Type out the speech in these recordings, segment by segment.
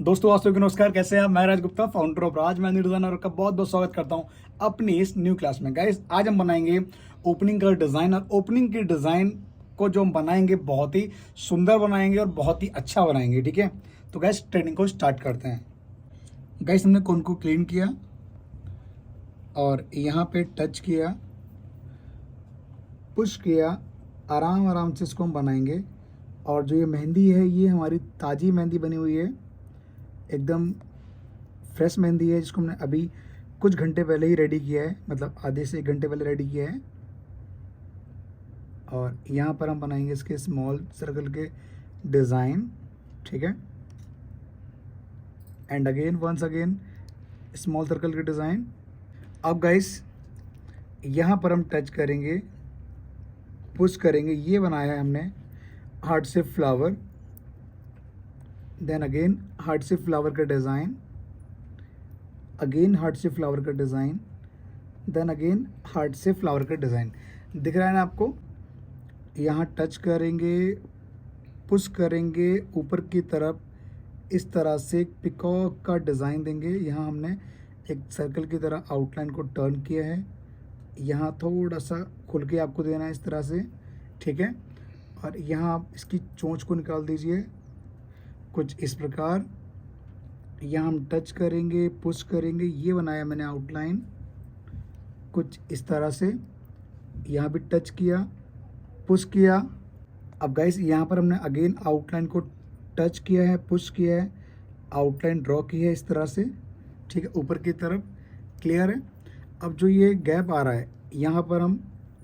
दोस्तों आप सभी को नमस्कार। कैसे हैं आप? मैं राज गुप्ता, फाउंडर ऑफ राज मैं डिजाइनर का बहुत बहुत स्वागत करता हूं अपनी इस न्यू क्लास में। गाइस आज हम बनाएंगे ओपनिंग का डिज़ाइन, और ओपनिंग की डिज़ाइन को जो हम बनाएंगे बहुत ही सुंदर बनाएंगे और बहुत ही अच्छा बनाएंगे। ठीक है, तो गाइस ट्रेनिंग को स्टार्ट करते हैं। गाइस हमने कोन को क्लीन किया और यहाँ पे टच किया, पुश किया, आराम आराम से इसको हम बनाएंगे। और जो ये मेहंदी है ये हमारी ताज़ी मेहंदी बनी हुई है, एकदम फ्रेश मेहंदी है, जिसको हमने अभी कुछ घंटे पहले ही रेडी किया है, मतलब आधे से 1 घंटे पहले रेडी किया है। और यहाँ पर हम बनाएंगे इसके स्मॉल सर्कल के डिज़ाइन। ठीक है, and again once again small circle के डिज़ाइन। अब गाइस यहाँ पर हम टच करेंगे, पुश करेंगे, ये बनाया है हमने heart shape flower. Then again heart shape flower का design, again heart shape flower का design, then again heart shape flower का डिज़ाइन। दिख रहा है ना आपको? यहाँ टच करेंगे, पुश करेंगे ऊपर की तरफ, इस तरह से एक पिकॉक का डिज़ाइन देंगे। यहाँ हमने एक सर्कल की तरह आउटलाइन को टर्न किया है, यहाँ थोड़ा सा खुल के आपको देना है इस तरह से। ठीक है, और यहाँ आप इसकी चोंच को निकाल दीजिए कुछ इस प्रकार। यहाँ हम टच करेंगे, पुश करेंगे, ये बनाया मैंने आउटलाइन कुछ इस तरह से। यहाँ भी टच किया, पुश किया। अब गाइस यहाँ पर हमने अगेन आउटलाइन को टच किया है, पुश किया है, आउटलाइन ड्रॉ की है इस तरह से। ठीक है, ऊपर की तरफ क्लियर है। अब जो ये गैप आ रहा है यहाँ पर हम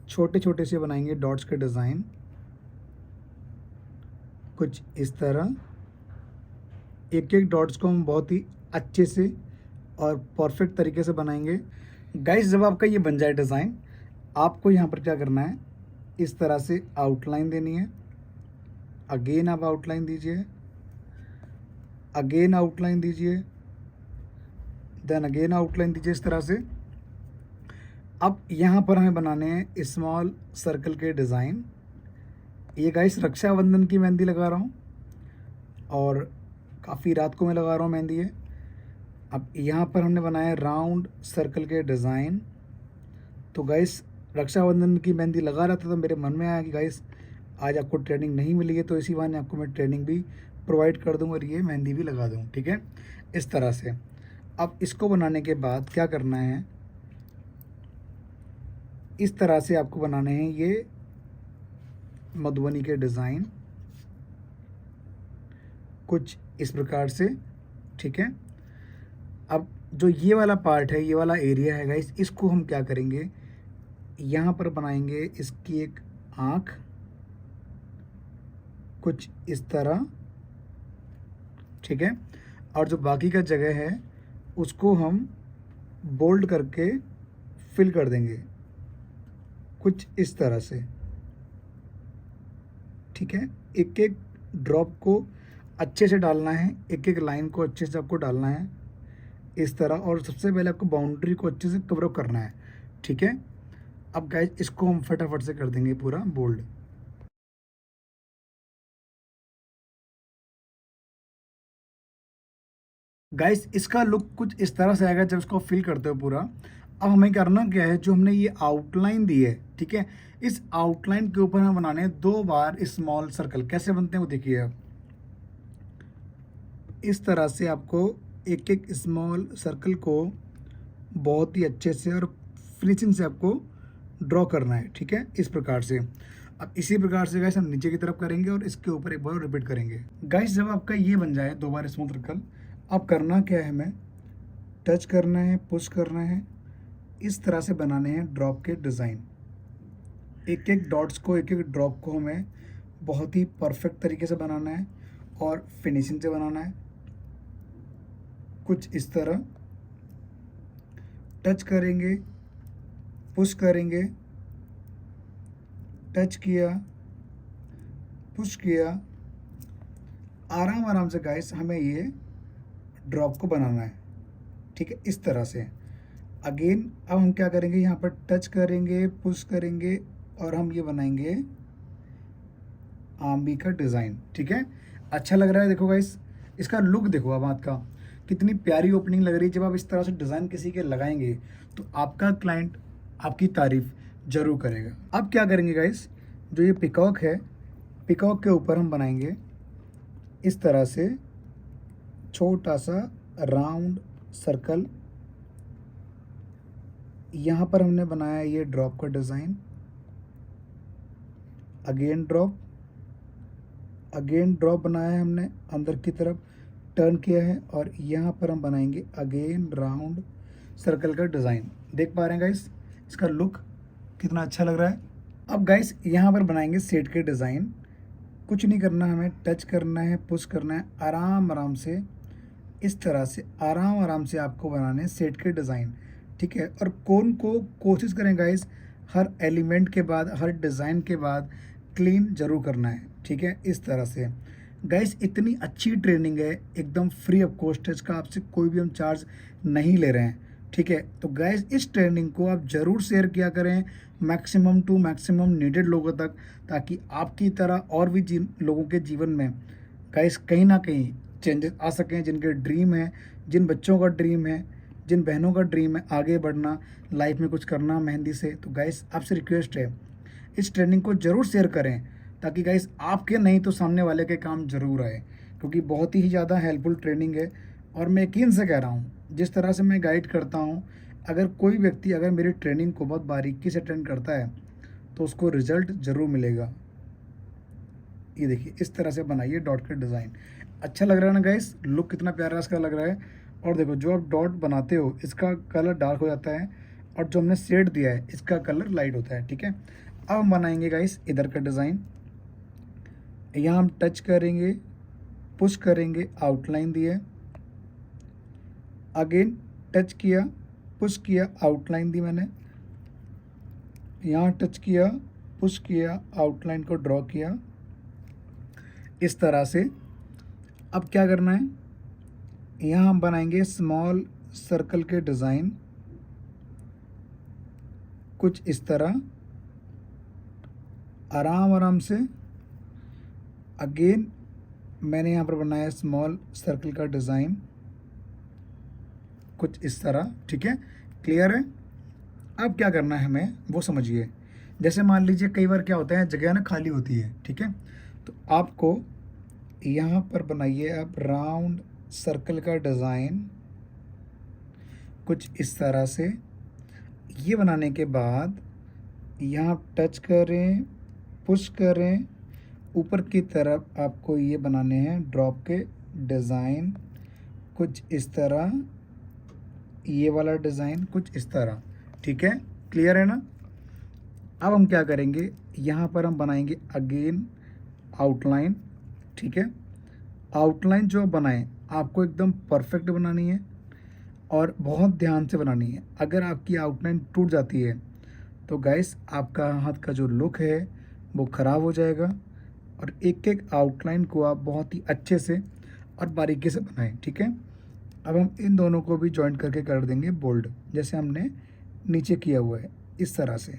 छोटे छोटे से बनाएंगे डॉट्स के डिज़ाइन कुछ इस तरह। एक एक डॉट्स को हम बहुत ही अच्छे से और परफेक्ट तरीके से बनाएंगे। गाइस जब आपका ये बन जाए डिज़ाइन, आपको यहाँ पर क्या करना है, इस तरह से आउटलाइन देनी है। अगेन आप आउटलाइन दीजिए, अगेन आउटलाइन दीजिए, देन अगेन आउटलाइन दीजिए इस तरह से। अब यहाँ पर हमें बनाने हैं स्मॉल सर्कल के डिज़ाइन। ये गाइस रक्षाबंधन की मेहंदी लगा रहा हूँ और काफ़ी रात को मैं लगा रहा हूँ मेहंदी है। अब यहाँ पर हमने बनाया राउंड सर्कल के डिज़ाइन। तो गाइस रक्षाबंधन की मेहंदी लगा रहा था तो मेरे मन में आया कि गाइस आज आपको ट्रेनिंग नहीं मिली है, तो इसी बहाने आपको मैं ट्रेनिंग भी प्रोवाइड कर दूँ और ये मेहंदी भी लगा दूँ। ठीक है, इस तरह से। अब इसको बनाने के बाद क्या करना है, इस तरह से आपको बनाने हैं ये मधुबनी के डिज़ाइन कुछ इस प्रकार से। ठीक है, अब जो ये वाला पार्ट है, ये वाला एरिया है गाइस, इसको हम क्या करेंगे, यहाँ पर बनाएंगे इसकी एक आँख कुछ इस तरह। ठीक है, और जो बाकी का जगह है उसको हम बोल्ड करके फिल कर देंगे कुछ इस तरह से। ठीक है, एक एक ड्रॉप को अच्छे से डालना है, एक एक लाइन को अच्छे से आपको डालना है इस तरह। और सबसे पहले आपको बाउंड्री को अच्छे से कवर अप करना है। ठीक है, अब गाइस इसको हम फटाफट से कर देंगे पूरा बोल्ड। गाइस इसका लुक कुछ इस तरह से आएगा जब इसको फिल करते हो पूरा। अब हमें करना क्या है, जो हमने ये आउटलाइन दी है, ठीक है, इस आउटलाइन के ऊपर हम बनाने हैं 2 बार स्मॉल सर्कल। कैसे बनते हैं वो देखिए आप। इस तरह से आपको एक एक स्मॉल सर्कल को बहुत ही अच्छे से और फिनिशिंग से आपको ड्रॉ करना है। ठीक है, इस प्रकार से। अब इसी प्रकार से गाइस हम नीचे की तरफ करेंगे और इसके ऊपर एक बार रिपीट करेंगे। गाइस जब आपका ये बन जाए 2 बार स्मॉल सर्कल, अब करना क्या है, हमें टच करना है, पुश करना है, इस तरह से बनाने हैं ड्रॉप के डिज़ाइन। एक एक डॉट्स को, एक एक ड्रॉप को हमें बहुत ही परफेक्ट तरीके से बनाना है और फिनिशिंग से बनाना है कुछ इस तरह। टच करेंगे, पुश करेंगे, टच किया, पुश किया, आराम आराम से गाइस हमें ये ड्रॉप को बनाना है। ठीक है, इस तरह से। अगेन अब हम क्या करेंगे, यहाँ पर टच करेंगे, पुश करेंगे और हम ये बनाएंगे आर्मी का डिज़ाइन। ठीक है, अच्छा लग रहा है देखो गाइस। इसका लुक देखो अब हाथ का, कितनी प्यारी ओपनिंग लग रही है। जब आप इस तरह से डिज़ाइन किसी के लगाएंगे तो आपका क्लाइंट आपकी तारीफ जरूर करेगा। अब क्या करेंगे गाइस, जो ये पिकॉक है, पिकॉक के ऊपर हम बनाएंगे इस तरह से छोटा सा राउंड सर्कल। यहाँ पर हमने बनाया ये ड्रॉप का design, again drop, again drop बनाया है हमने, अंदर की तरफ टर्न किया है, और यहाँ पर हम बनाएंगे अगेन राउंड सर्कल का डिज़ाइन। देख पा रहे हैं गाइस इसका लुक कितना अच्छा लग रहा है। अब गाइस यहाँ पर बनाएंगे सेट के डिज़ाइन। कुछ नहीं करना, हमें टच करना है, पुश करना है, आराम आराम से इस तरह से आराम आराम से आपको बनाने सेट के डिज़ाइन, ठीक है। और कोन को कोशिश करें गाइस हर एलिमेंट के बाद, हर डिज़ाइन के बाद क्लीन ज़रूर करना है, ठीक है। इस तरह से गाइस इतनी अच्छी ट्रेनिंग है, एकदम फ्री ऑफ कॉस्ट है, इसका आपसे कोई भी हम चार्ज नहीं ले रहे हैं, ठीक है। तो गाइस इस ट्रेनिंग को आप ज़रूर शेयर किया करें मैक्सिमम टू मैक्सिमम नीडेड लोगों तक, ताकि आपकी तरह और भी लोगों के जीवन में गाइस कहीं ना कहीं चेंजेस आ सकें। जिनके ड्रीम है, जिन बच्चों का ड्रीम है, जिन बहनों का ड्रीम है आगे बढ़ना, लाइफ में कुछ करना मेहंदी से, तो गाइस आपसे रिक्वेस्ट है इस ट्रेनिंग को ज़रूर शेयर करें, ताकि गाइस आपके नहीं तो सामने वाले के काम ज़रूर आए, क्योंकि बहुत ही ज़्यादा हेल्पफुल ट्रेनिंग है। और मैं यकीन से कह रहा हूँ, जिस तरह से मैं गाइड करता हूँ, अगर कोई व्यक्ति अगर मेरी ट्रेनिंग को बहुत बारीकी से अटेंड करता है तो उसको रिजल्ट ज़रूर मिलेगा। ये देखिए इस तरह से बनाइए डॉट का डिज़ाइन। अच्छा लग रहा है ना गाइस, लुक कितना प्यारा इसका लग रहा है। और देखो जो आप डॉट बनाते हो इसका कलर डार्क हो जाता है, और जो हमने शेड दिया है इसका कलर लाइट होता है, ठीक है। अब हम बनाएंगे गाइस इधर का डिज़ाइन। यहाँ हम टच करेंगे, पुश करेंगे, आउटलाइन दी है, अगेन टच किया, पुश किया, आउटलाइन दी मैंने, यहाँ टच किया, पुश किया, आउटलाइन को ड्रॉ किया इस तरह से। अब क्या करना है, यहाँ हम बनाएंगे स्मॉल सर्कल के डिज़ाइन कुछ इस तरह, आराम आराम से। अगेन मैंने यहाँ पर बनाया स्मॉल सर्कल का डिज़ाइन कुछ इस तरह, ठीक है। क्लियर है। अब क्या करना है हमें वो समझिए। जैसे मान लीजिए कई बार क्या होता है, जगह ना खाली होती है, ठीक है। तो आपको यहाँ पर बनाइए आप राउंड सर्कल का डिज़ाइन कुछ इस तरह से। ये बनाने के बाद यहाँ टच करें, पुश करें, ऊपर की तरफ आपको ये बनाने हैं ड्रॉप के डिज़ाइन कुछ इस तरह, ये वाला डिज़ाइन कुछ इस तरह, ठीक है। क्लियर है ना। अब हम क्या करेंगे, यहाँ पर हम बनाएंगे अगेन आउटलाइन, ठीक है। आउटलाइन जो बनाएं आपको एकदम परफेक्ट बनानी है और बहुत ध्यान से बनानी है। अगर आपकी आउटलाइन टूट जाती है तो गाइस आपका हाथ का जो लुक है वो ख़राब हो जाएगा। और एक एक आउटलाइन को आप बहुत ही अच्छे से और बारीकी से बनाएं, ठीक है। अब हम इन दोनों को भी जॉइंट करके कर देंगे बोल्ड, जैसे हमने नीचे किया हुआ है इस तरह से।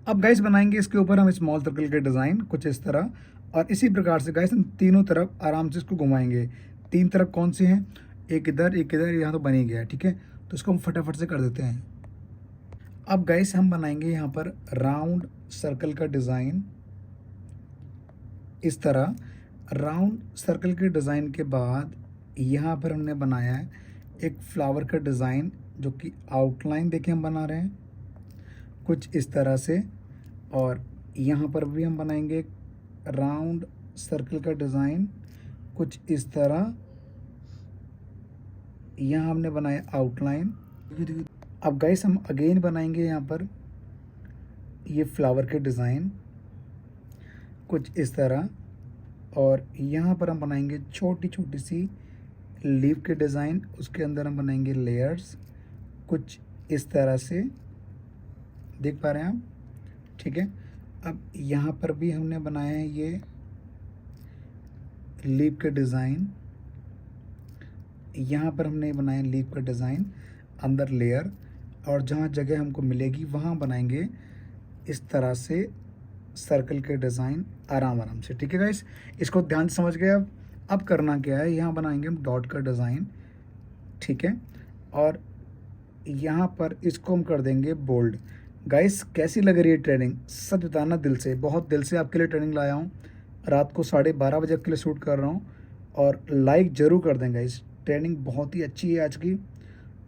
अब गाइस बनाएंगे इसके ऊपर हम स्मॉल सर्कल के डिज़ाइन कुछ इस तरह, और इसी प्रकार से गाइस हम तीनों तरफ आराम से इसको घुमाएंगे। तीन तरफ कौन से हैं, एक इधर एक इधर, यहाँ तो बन ही गया, ठीक है। तो इसको हम फटाफट से कर देते हैं। अब गाइस हम बनाएंगे यहाँ पर राउंड सर्कल का डिज़ाइन इस तरह। राउंड सर्कल के डिज़ाइन के बाद यहाँ पर हमने बनाया है एक फ्लावर का डिज़ाइन, जो कि आउटलाइन देखें हम बना रहे हैं कुछ इस तरह से। और यहाँ पर भी हम बनाएंगे राउंड सर्कल का डिज़ाइन कुछ इस तरह। यहाँ हमने बनाया आउटलाइन। अब गाइस हम अगेन बनाएंगे यहाँ पर ये फ्लावर के डिज़ाइन कुछ इस तरह, और यहाँ पर हम बनाएंगे छोटी छोटी सी लीफ के डिज़ाइन, उसके अंदर हम बनाएंगे लेयर्स कुछ इस तरह से। देख पा रहे हैं आप, ठीक है। अब यहाँ पर भी हमने बनाया है ये लीफ के डिज़ाइन, यहाँ पर हमने बनाया लीफ का डिज़ाइन, अंदर लेयर, और जहाँ जगह हमको मिलेगी वहाँ बनाएंगे इस तरह से सर्कल के डिज़ाइन आराम आराम से, ठीक है गाइस। इसको ध्यान से समझ गए आप। अब करना क्या है, यहाँ बनाएंगे हम डॉट का डिज़ाइन, ठीक है। और यहाँ पर इसको हम कर देंगे बोल्ड। गाइस कैसी लग रही है ट्रेनिंग, सच बताना दिल से, बहुत दिल से आपके लिए ट्रेनिंग लाया हूँ। रात को 12:30 बजे आपके लिए शूट कर रहा हूँ, और लाइक ज़रूर कर दें गाइस। ट्रेनिंग बहुत ही अच्छी है आज की,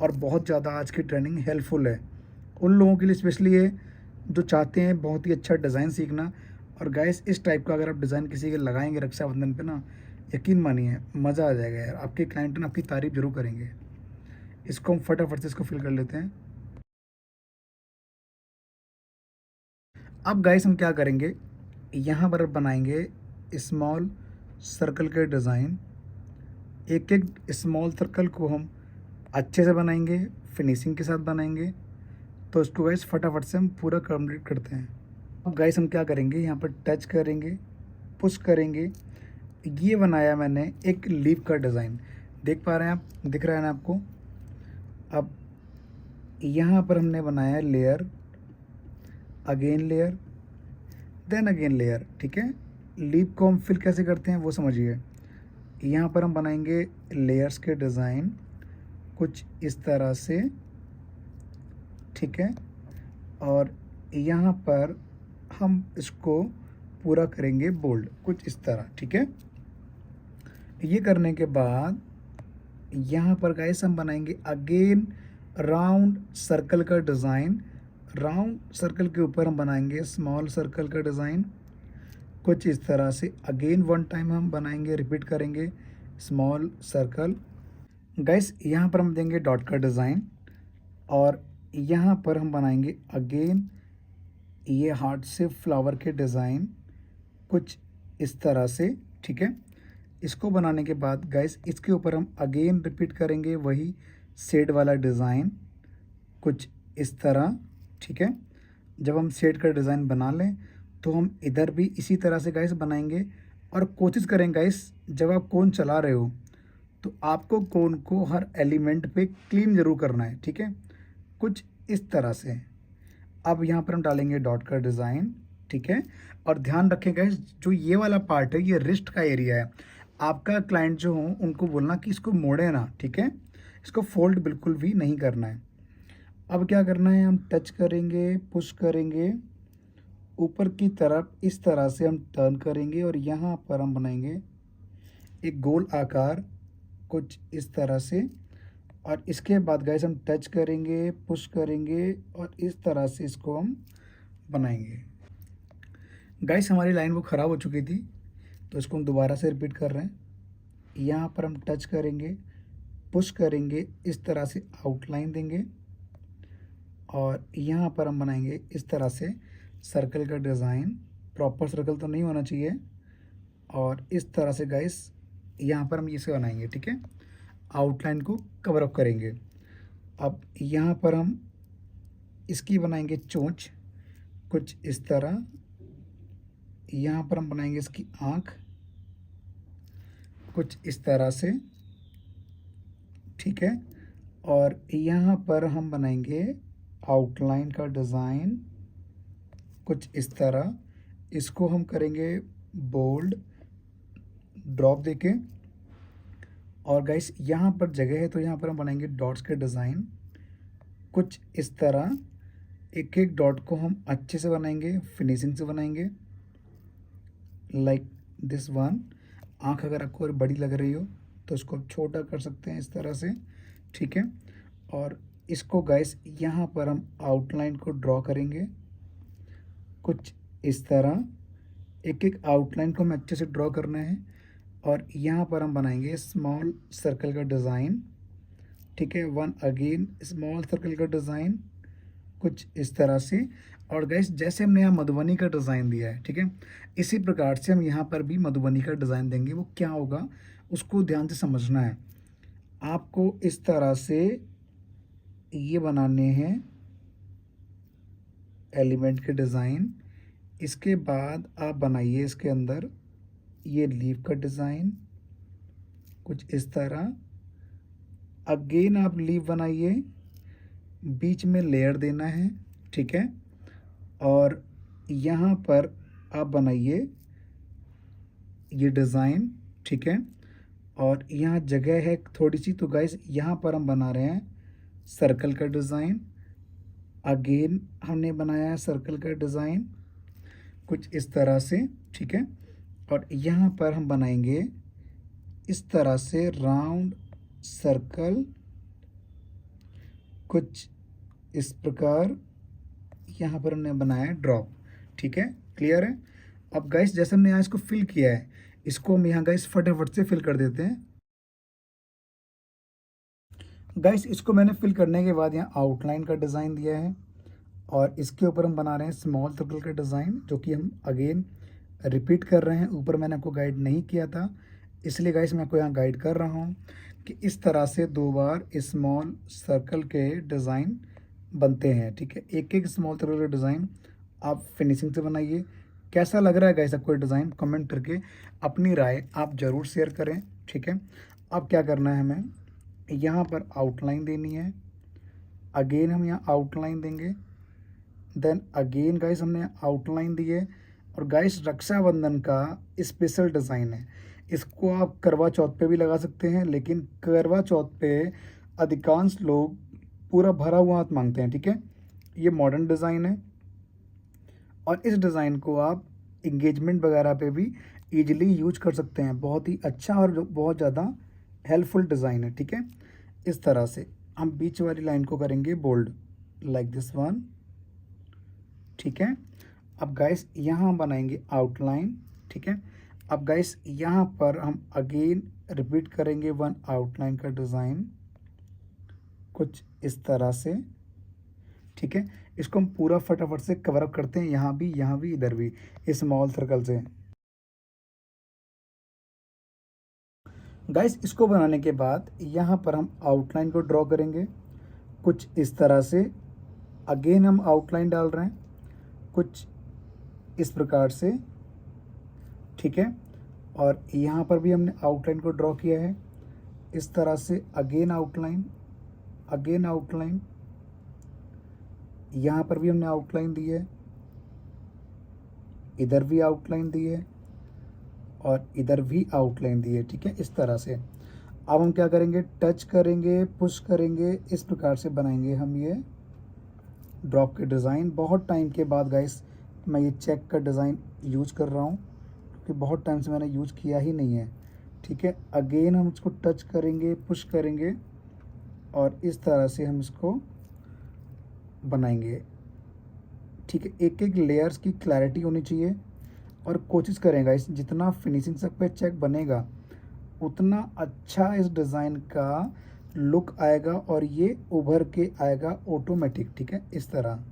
और बहुत ज़्यादा आज की ट्रेनिंग हेल्पफुल है उन लोगों के लिए स्पेशली है जो चाहते हैं बहुत ही अच्छा डिज़ाइन सीखना। और गाइस इस टाइप का अगर आप डिज़ाइन किसी के लगाएंगे रक्षाबंधन पे ना, यकीन मानिए मज़ा आ जाएगा यार, आपके क्लाइंट ना आपकी तारीफ़ जरूर करेंगे। इसको हम फटाफट से इसको फिल कर लेते हैं। अब गाइस हम क्या करेंगे, यहाँ पर बनाएंगे स्मॉल सर्कल के डिज़ाइन। एक एक स्मॉल सर्कल को हम अच्छे से बनाएंगे, फिनिशिंग के साथ बनाएंगे। तो इसको गाइस फटाफट से हम पूरा कंप्लीट करते हैं। अब गाइस हम क्या करेंगे, यहाँ पर टच करेंगे, पुश करेंगे। ये बनाया मैंने एक लीफ का डिज़ाइन, देख पा रहे हैं आप, दिख रहा है ना आपको। अब यहाँ पर हमने बनाया layer, again layer, then again layer, ठीक है। लीफ को हम फिल कैसे करते हैं वो समझिए। यहाँ पर हम बनाएंगे लेयर्स के डिज़ाइन कुछ इस तरह से, ठीक है। और यहाँ पर हम इसको पूरा करेंगे बोल्ड कुछ इस तरह, ठीक है। ये करने के बाद यहाँ पर गाइस हम बनाएंगे अगेन राउंड सर्कल का डिज़ाइन। राउंड सर्कल के ऊपर हम बनाएंगे स्मॉल सर्कल का डिज़ाइन कुछ इस तरह से। अगेन वन टाइम हम बनाएंगे, रिपीट करेंगे स्मॉल सर्कल। गाइस यहाँ पर हम देंगे डॉट का डिज़ाइन, और यहाँ पर हम बनाएंगे अगेन ये हार्ट से फ्लावर के डिज़ाइन कुछ इस तरह से, ठीक है। इसको बनाने के बाद गाइस इसके ऊपर हम अगेन रिपीट करेंगे वही शेड वाला डिज़ाइन कुछ इस तरह, ठीक है। जब हम शेड का डिज़ाइन बना लें तो हम इधर भी इसी तरह से गाइस बनाएंगे। और कोशिश करें गाइस जब आप कोन चला रहे हो तो आपको कोन को हर एलिमेंट पे क्लीन ज़रूर करना है, ठीक है, कुछ इस तरह से। अब यहाँ पर हम डालेंगे डॉट का डिज़ाइन, ठीक है। और ध्यान रखें गाइस जो ये वाला पार्ट है ये रिस्ट का एरिया है। आपका क्लाइंट जो हो उनको बोलना कि इसको मोड़े ना, ठीक है, इसको फोल्ड बिल्कुल भी नहीं करना है। अब क्या करना है, हम टच करेंगे, पुश करेंगे ऊपर की तरफ, इस तरह से हम टर्न करेंगे और यहाँ पर हम बनाएंगे एक गोल आकार कुछ इस तरह से। और इसके बाद गाइस हम टच करेंगे, पुश करेंगे और इस तरह से इसको हम बनाएंगे। गाइस हमारी लाइन वो ख़राब हो चुकी थी तो इसको हम दोबारा से रिपीट कर रहे हैं। यहाँ पर हम टच करेंगे, पुश करेंगे, इस तरह से आउटलाइन देंगे, और यहाँ पर हम बनाएंगे इस तरह से सर्कल का डिज़ाइन। प्रॉपर सर्कल तो नहीं होना चाहिए, और इस तरह से गाइस यहाँ पर हम इसे बनाएंगे, ठीक है, आउटलाइन को कवर अप करेंगे। अब यहाँ पर हम इसकी बनाएंगे चोंच कुछ इस तरह। यहाँ पर हम बनाएंगे इसकी आँख कुछ इस तरह से, ठीक है। और यहाँ पर हम बनाएंगे आउटलाइन का डिज़ाइन कुछ इस तरह। इसको हम करेंगे बोल्ड ड्रॉप देके। और गाइस यहाँ पर जगह है तो यहाँ पर हम बनाएंगे डॉट्स के डिज़ाइन कुछ इस तरह। एक एक डॉट को हम अच्छे से बनाएंगे, फिनिशिंग से बनाएंगे, लाइक दिस वन। आँख अगर आपको और बड़ी लग रही हो तो इसको आप छोटा कर सकते हैं इस तरह से, ठीक है। और इसको गाइस यहाँ पर हम आउटलाइन को ड्रॉ करेंगे कुछ इस तरह। एक एक आउटलाइन को हमें अच्छे से ड्रॉ करना है। और यहाँ पर हम बनाएंगे स्मॉल सर्कल का डिज़ाइन, ठीक है, वन अगेन स्मॉल सर्कल का डिज़ाइन कुछ इस तरह से। और गाइस जैसे हमने यहाँ मधुबनी का डिज़ाइन दिया है, ठीक है, इसी प्रकार से हम यहाँ पर भी मधुबनी का डिज़ाइन देंगे। वो क्या होगा उसको ध्यान से समझना है आपको। इस तरह से ये बनाने हैं एलिमेंट के डिज़ाइन। इसके बाद आप बनाइए इसके अंदर ये लीफ का डिज़ाइन कुछ इस तरह। अगेन आप लीफ बनाइए, बीच में लेयर देना है, ठीक है। और यहाँ पर आप बनाइए ये डिज़ाइन, ठीक है। और यहाँ जगह है थोड़ी सी, तो गाइस यहाँ पर हम बना रहे हैं सर्कल का डिज़ाइन। अगेन हमने बनाया है सर्कल का डिज़ाइन कुछ इस तरह से, ठीक है। और यहाँ पर हम बनाएंगे इस तरह से राउंड सर्कल कुछ इस प्रकार। यहाँ पर हमने बनाया है ड्रॉप, ठीक है, क्लियर है। अब गाइस जैसे हमने यहाँ इसको फिल किया है, इसको हम यहाँ गाइस फटाफट से फिल कर देते हैं। गाइस इसको मैंने फिल करने के बाद यहाँ आउटलाइन का डिज़ाइन दिया है और इसके ऊपर हम बना रहे हैं स्मॉल सर्कल का डिज़ाइन, जो कि हम अगेन रिपीट कर रहे हैं। ऊपर मैंने आपको गाइड नहीं किया था, इसलिए गाइस मैं आपको यहाँ गाइड कर रहा हूँ कि इस तरह से 2 बार स्मॉल सर्कल के डिज़ाइन बनते हैं, ठीक है। एक एक स्मॉल सर्कल का डिज़ाइन आप फिनिशिंग से बनाइए। कैसा लग रहा है गाइस आपको डिज़ाइन, कमेंट करके अपनी राय आप ज़रूर शेयर करें, ठीक है। अब क्या करना है, हमें यहाँ पर आउटलाइन देनी है। अगेन हम यहाँ आउटलाइन देंगे, देन अगेन गाइस हमने आउटलाइन दी है। और गाइस रक्षाबंधन का स्पेशल डिज़ाइन है, इसको आप करवा चौथ पे भी लगा सकते हैं, लेकिन करवा चौथ पे अधिकांश लोग पूरा भरा हुआ हाथ मांगते हैं, ठीक है। ये मॉडर्न डिज़ाइन है और इस डिज़ाइन को आप इंगेजमेंट वगैरह पे भी ईजिली यूज कर सकते हैं। बहुत ही अच्छा और बहुत ज़्यादा हेल्पफुल डिज़ाइन है, ठीक है। इस तरह से हम बीच वाली लाइन को करेंगे बोल्ड, लाइक दिस वन, ठीक है। अब गाइस यहाँ हम बनाएंगे आउटलाइन, ठीक है। अब गाइस यहाँ पर हम अगेन रिपीट करेंगे वन आउटलाइन का डिज़ाइन कुछ इस तरह से, ठीक है। इसको हम पूरा फटाफट से कवर अप करते हैं, यहाँ भी इधर भी स्मॉल सर्कल से। गाइस इसको बनाने के बाद यहाँ पर हम आउटलाइन को ड्रॉ करेंगे कुछ इस तरह से। अगेन हम आउटलाइन डाल रहे हैं कुछ इस प्रकार से, ठीक है। और यहाँ पर भी हमने आउटलाइन को ड्रॉ किया है इस तरह से। अगेन आउटलाइन, अगेन आउटलाइन, यहाँ पर भी हमने आउटलाइन दी है, इधर भी आउटलाइन दी है और इधर भी आउटलाइन दी है, ठीक है, इस तरह से। अब हम क्या करेंगे, टच करेंगे, पुश करेंगे, इस प्रकार से बनाएंगे हम ये ड्रॉप के डिज़ाइन। बहुत टाइम के बाद गाइस मैं ये चेक का डिज़ाइन यूज कर रहा हूँ, क्योंकि बहुत टाइम से मैंने यूज किया ही नहीं है, ठीक है। अगेन हम इसको टच करेंगे, पुश करेंगे और इस तरह से हम इसको बनाएंगे, ठीक है। एक एक लेयर्स की क्लैरिटी होनी चाहिए और कोशिश करेंगे इस जितना फिनिशिंग तक पे चेक बनेगा उतना अच्छा इस डिज़ाइन का लुक आएगा और ये उभर के आएगा ऑटोमेटिक, ठीक है, इस तरह,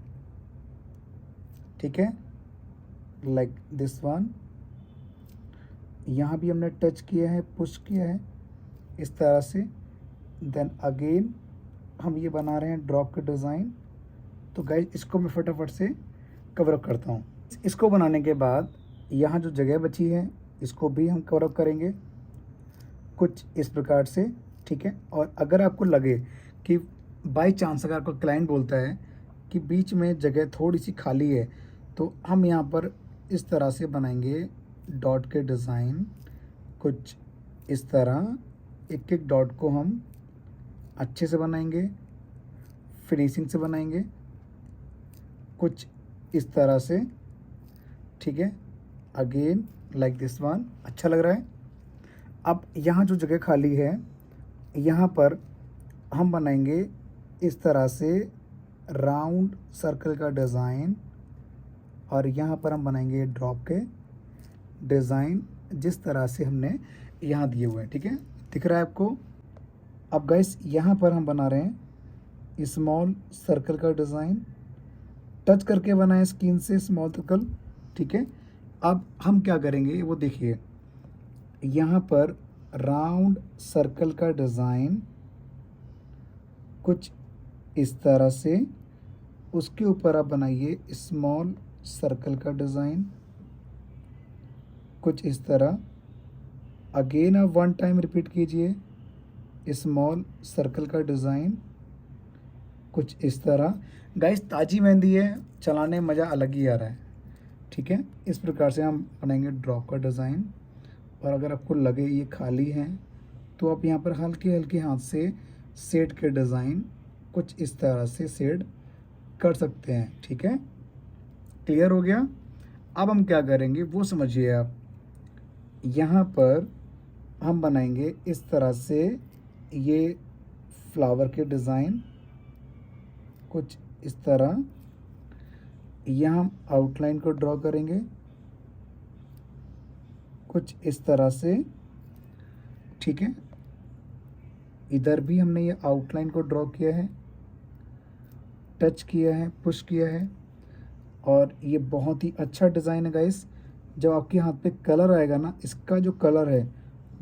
ठीक है, लाइक दिस वन। यहाँ भी हमने टच किया है, पुश किया है इस तरह से। देन अगेन हम ये बना रहे हैं ड्रॉप का डिज़ाइन। तो गाइस इसको मैं फटाफट से कवर अप करता हूँ। इसको बनाने के बाद यहाँ जो जगह बची है इसको भी हम कवर अप करेंगे कुछ इस प्रकार से, ठीक है। और अगर आपको लगे कि बाय चांस अगर आपका क्लाइंट बोलता है कि बीच में जगह थोड़ी सी खाली है, तो हम यहाँ पर इस तरह से बनाएंगे डॉट के डिज़ाइन कुछ इस तरह। एक एक डॉट को हम अच्छे से बनाएंगे, फिनिशिंग से बनाएंगे कुछ इस तरह से, ठीक है। अगेन लाइक दिस वन, अच्छा लग रहा है। अब यहाँ जो जगह खाली है यहाँ पर हम बनाएंगे इस तरह से राउंड सर्कल का डिज़ाइन और यहाँ पर हम बनाएंगे ड्रॉप के डिज़ाइन जिस तरह से हमने यहाँ दिए हुए हैं, ठीक है, दिख रहा है आपको। अब गाइस यहाँ पर हम बना रहे हैं स्मॉल सर्कल का डिज़ाइन, टच करके बनाए स्किन से स्मॉल सर्कल, ठीक है। अब हम क्या करेंगे वो देखिए, यहाँ पर राउंड सर्कल का डिज़ाइन कुछ इस तरह से, उसके ऊपर आप बनाइए स्मॉल सर्कल का डिज़ाइन कुछ इस तरह। अगेन आप वन टाइम रिपीट कीजिए स्मॉल सर्कल का डिज़ाइन कुछ इस तरह। गाइस ताज़ी मेहंदी है, चलाने में मज़ा अलग ही आ रहा है, ठीक है। इस प्रकार से हम बनाएंगे ड्रॉप का डिज़ाइन। और अगर आपको लगे ये खाली हैं तो आप यहाँ पर हल्के हल्के हाथ से शेड के डिज़ाइन कुछ इस तरह से शेड कर सकते हैं। ठीक है, क्लियर हो गया। अब हम क्या करेंगे वो समझिए आप। यहाँ पर हम बनाएंगे इस तरह से ये फ्लावर के डिज़ाइन कुछ इस तरह। यहाँ हम आउटलाइन को ड्रॉ करेंगे कुछ इस तरह से। ठीक है, इधर भी हमने ये आउटलाइन को ड्रॉ किया है, टच किया है, पुश किया है, और ये बहुत ही अच्छा डिज़ाइन है गाइस। जब आपके हाथ पे कलर आएगा ना, इसका जो कलर है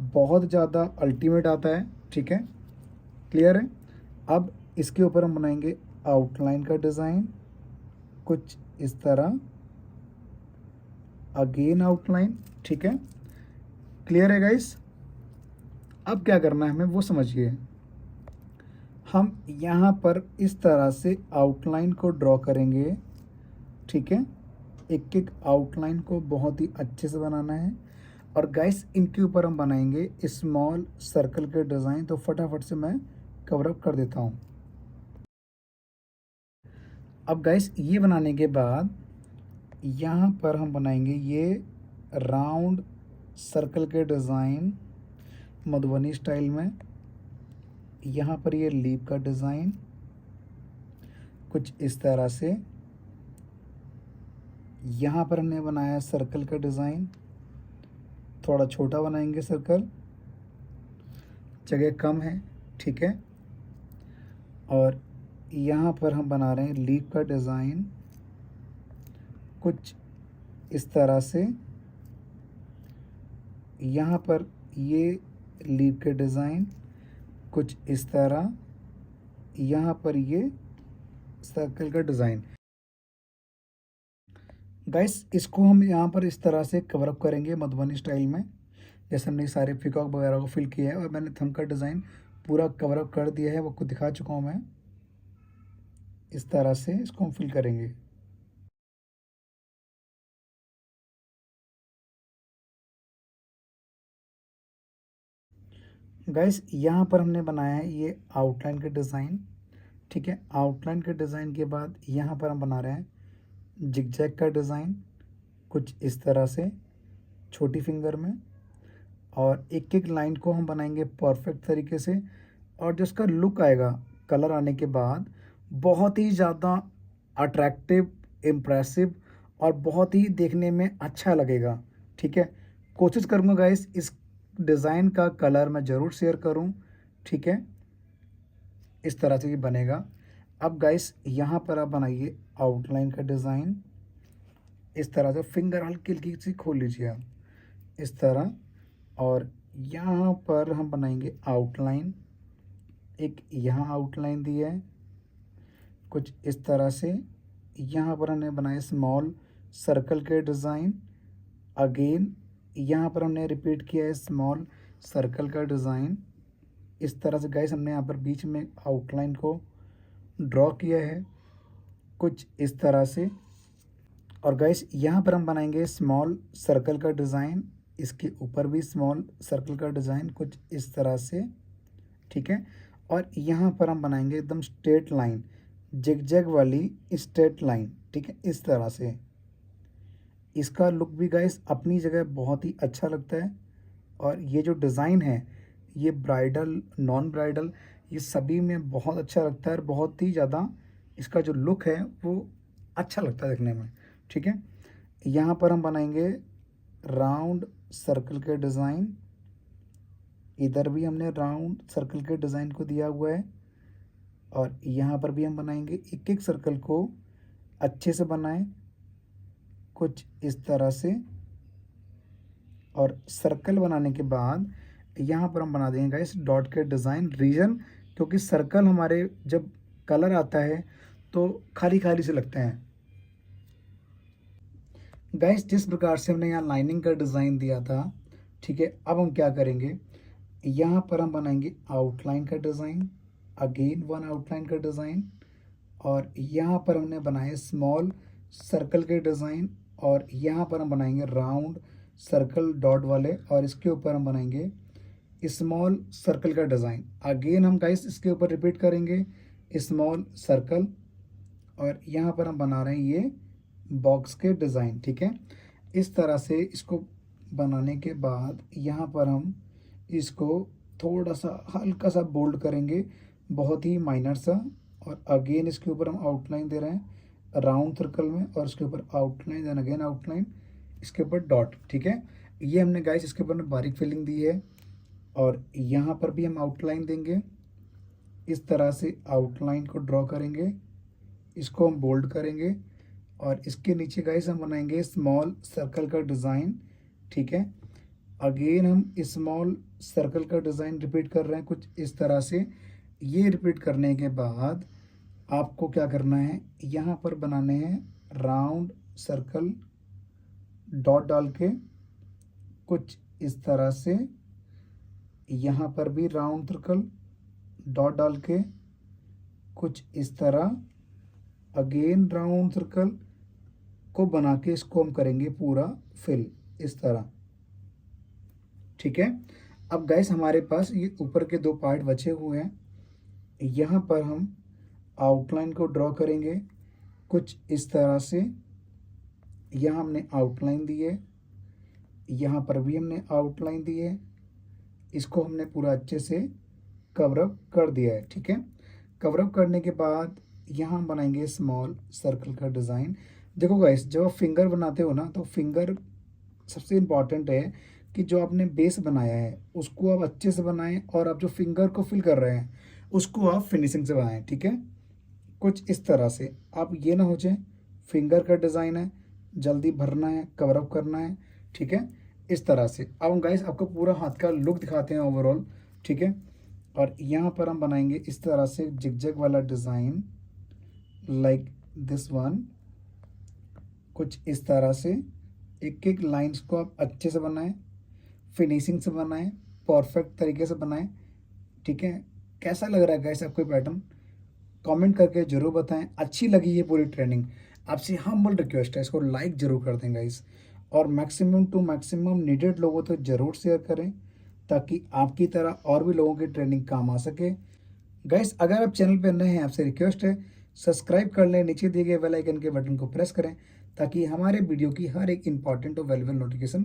बहुत ज़्यादा अल्टीमेट आता है। ठीक है, क्लियर है। अब इसके ऊपर हम बनाएंगे आउटलाइन का डिज़ाइन कुछ इस तरह, अगेन आउटलाइन। ठीक है, क्लियर है गाइस। अब क्या करना है हमें वो समझिए। हम यहाँ पर इस तरह से आउटलाइन को ड्रॉ करेंगे। ठीक है, एक एक आउटलाइन को बहुत ही अच्छे से बनाना है। और गाइस इनके ऊपर हम बनाएंगे स्मॉल सर्कल के डिज़ाइन। तो फटाफट से मैं कवर अप कर देता हूँ। अब गाइस ये बनाने के बाद यहाँ पर हम बनाएंगे ये राउंड सर्कल के डिज़ाइन मधुबनी स्टाइल में। यहाँ पर ये लीफ का डिज़ाइन कुछ इस तरह से। यहाँ पर हमने बनाया सर्कल का डिज़ाइन, थोड़ा छोटा बनाएंगे सर्कल, जगह कम है। ठीक है, और यहाँ पर हम बना रहे हैं लीफ का डिज़ाइन कुछ इस तरह से। यहाँ पर ये लीफ के डिज़ाइन कुछ इस तरह, यहाँ पर ये सर्कल का डिज़ाइन। गाइस इसको हम यहाँ पर इस तरह से कवर अप करेंगे मधुबनी स्टाइल में। जैसे हमने सारे पिकॉक वगैरह को फिल किया है और मैंने थंब का डिज़ाइन पूरा कवर अप कर दिया है, वो आपको दिखा चुका हूँ मैं। इस तरह से इसको हम फिल करेंगे। गाइस यहाँ पर हमने बनाया है ये आउटलाइन का डिज़ाइन। ठीक है, आउटलाइन के डिज़ाइन के बाद यहाँ पर हम बना रहे हैं जिगजैग का डिज़ाइन कुछ इस तरह से छोटी फिंगर में। और एक एक लाइन को हम बनाएंगे परफेक्ट तरीके से। और जो इसका लुक आएगा कलर आने के बाद, बहुत ही ज़्यादा अट्रैक्टिव, इम्प्रेसिव और बहुत ही देखने में अच्छा लगेगा। ठीक है, कोशिश करूँगा गाइस इस डिज़ाइन का कलर मैं ज़रूर शेयर करूँ। ठीक है, इस तरह से ये बनेगा। अब गाइस यहाँ पर आप बनाइए आउटलाइन का डिज़ाइन इस तरह से। फिंगर हल्की हल्की सी खोल लीजिए आप इस तरह। और यहाँ पर हम बनाएंगे आउटलाइन, एक यहाँ आउटलाइन दी है कुछ इस तरह से। यहाँ पर हमने बनाए स्मॉल सर्कल के डिज़ाइन, अगेन यहाँ पर हमने रिपीट किया है स्मॉल सर्कल का डिज़ाइन इस तरह से। गाइस हमने यहाँ पर बीच में आउटलाइन को ड्रॉ किया है कुछ इस तरह से। और गाइस यहाँ पर हम बनाएंगे स्मॉल सर्कल का डिज़ाइन, इसके ऊपर भी स्मॉल सर्कल का डिज़ाइन कुछ इस तरह से। ठीक है, और यहाँ पर हम बनाएंगे एकदम स्ट्रेट लाइन, जिगजैग वाली स्ट्रेट लाइन। ठीक है, इस तरह से। इसका लुक भी गाइस अपनी जगह बहुत ही अच्छा लगता है। और ये जो डिज़ाइन है ये ब्राइडल, नॉन ब्राइडल, ये सभी में बहुत अच्छा लगता है और बहुत ही ज़्यादा इसका जो लुक है वो अच्छा लगता है देखने में। ठीक है, यहाँ पर हम बनाएंगे राउंड सर्कल के डिज़ाइन। इधर भी हमने राउंड सर्कल के डिज़ाइन को दिया हुआ है। और यहाँ पर भी हम बनाएंगे एक एक सर्कल को अच्छे से बनाएं कुछ इस तरह से। और सर्कल बनाने के बाद यहाँ पर हम बना देंगे गाइस डॉट के डिज़ाइन रीजन, क्योंकि सर्कल हमारे जब कलर आता है तो खाली खाली से लगते हैं। गाइस जिस प्रकार से हमने यहाँ लाइनिंग का डिज़ाइन दिया था, ठीक है, अब हम क्या करेंगे, यहाँ पर हम बनाएंगे आउटलाइन का डिज़ाइन, अगेन वन आउटलाइन का डिज़ाइन। और यहाँ पर हमने बनाए स्मॉल सर्कल के डिज़ाइन। और यहाँ पर हम बनाएंगे राउंड सर्कल डॉट वाले। और इसके ऊपर हम बनाएंगे स्मॉल सर्कल का डिज़ाइन। अगेन हम गाइस इसके ऊपर रिपीट करेंगे स्मॉल सर्कल, और यहाँ पर हम बना रहे हैं ये बॉक्स के डिज़ाइन, ठीक है। इस तरह से इसको बनाने के बाद यहाँ पर हम इसको थोड़ा सा हल्का सा बोल्ड करेंगे, बहुत ही माइनर सा, और अगेन इसके ऊपर हम आउटलाइन दे रहे हैं राउंड सर्कल में, और इसके ऊपर आउटलाइन देन अगेन आउटलाइन, इसके ऊपर डॉट, ठीक है। ये हमने गाइस इसके ऊपर बारीक फिलिंग दी है, और यहाँ पर भी हम आउटलाइन देंगे। इस तरह से आउटलाइन को ड्रॉ करेंगे, इसको हम बोल्ड करेंगे, और इसके नीचे गाइस हम बनाएंगे स्मॉल सर्कल का डिज़ाइन, ठीक है। अगेन हम स्मॉल सर्कल का डिज़ाइन रिपीट कर रहे हैं कुछ इस तरह से। ये रिपीट करने के बाद आपको क्या करना है, यहाँ पर बनाने हैं राउंड सर्कल डॉट डाल के कुछ इस तरह से, यहाँ पर भी राउंड सर्कल डॉट डाल के कुछ इस तरह, अगेन राउंड सर्कल को बना के इसको हम करेंगे पूरा फिल इस तरह, ठीक है। अब गाइस हमारे पास ये ऊपर के दो पार्ट बचे हुए हैं, यहाँ पर हम आउटलाइन को ड्रॉ करेंगे कुछ इस तरह से। यहाँ हमने आउटलाइन दी है, यहाँ पर भी हमने आउटलाइन दी है, इसको हमने पूरा अच्छे से कवरअप कर दिया है, ठीक है। कवरअप करने के बाद यहाँ हम बनाएंगे स्मॉल सर्कल का डिज़ाइन। देखो गाइस, जब आप फिंगर बनाते हो ना, तो फिंगर सबसे इम्पॉर्टेंट है कि जो आपने बेस बनाया है उसको आप अच्छे से बनाएं, और आप जो फिंगर को फिल कर रहे हैं उसको आप फिनिशिंग से बनाएं, ठीक है। कुछ इस तरह से, आप ये ना हो जाए फिंगर का डिज़ाइन है, जल्दी भरना है, कवरअप करना है, ठीक है। इस तरह से अब हम गाइस आपको पूरा हाथ का लुक दिखाते हैं ओवरऑल, ठीक है। और यहाँ पर हम बनाएंगे इस तरह से जिगजैग वाला डिज़ाइन, लाइक दिस वन, कुछ इस तरह से। एक एक लाइन्स को आप अच्छे से बनाएं, फिनिशिंग से बनाएं, परफेक्ट तरीके से बनाएं, ठीक है। कैसा लग रहा है गाइस आपको पैटर्न, कमेंट करके ज़रूर बताएं। अच्छी लगी ये पूरी ट्रेनिंग, आपसे हम्बल रिक्वेस्ट है इसको लाइक ज़रूर कर दें गाइस, और मैक्सिमम टू मैक्सिमम नीडेड लोगों तक ज़रूर शेयर करें, ताकि आपकी तरह और भी लोगों की ट्रेनिंग काम आ सके। गाइस अगर आप चैनल पर नए हैं, आपसे रिक्वेस्ट है सब्सक्राइब कर लें, नीचे दिए गए बेल आइकन के बटन को प्रेस करें, ताकि हमारे वीडियो की हर एक इंपॉर्टेंट और वैल्यूबल नोटिफिकेशन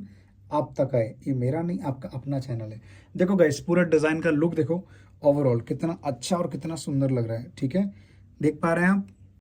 आप तक आए। ये मेरा नहीं, आपका अपना चैनल है। देखो गाइस, पूरा डिज़ाइन का लुक देखो ओवरऑल कितना अच्छा और कितना सुंदर लग रहा है, ठीक है। देख पा रहे हैं आप।